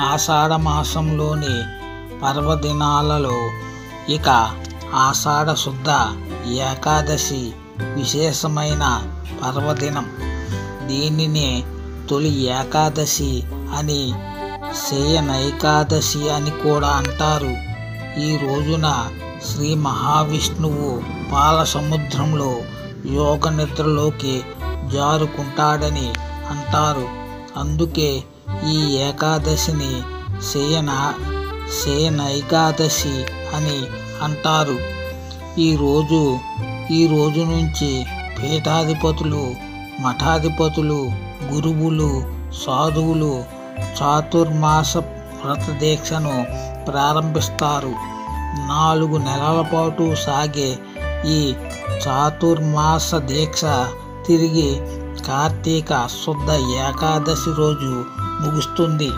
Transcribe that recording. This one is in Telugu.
ఆషాఢ మాసంలోని పర్వదినాలలో ఇక ఆషాఢ శుద్ధ ఏకాదశి విశేషమైన పర్వదినం. దీనిని తొలి ఏకాదశి అని, శయనైకాదశి అని కూడా అంటారు. ఈ రోజున శ్రీ మహావిష్ణువు పాల సముద్రంలో యోగ నిద్రలోకి జారుకుంటాడని అంటారు. అందుకే ఈ ఏకాదశిని శయనైకాదశి అని అంటారు. ఈ రోజు నుంచి పీఠాధిపతులు, మఠాధిపతులు, గురువులు, సాధువులు చాతుర్మాస వ్రత దీక్షను ప్రారంభిస్తారు. 4 నెలల పాటు సాగే ఈ చాతుర్మాస దీక్ష తిరిగి కార్తీక శుద్ధ ఏకాదశి రోజు ముగుస్తుంది.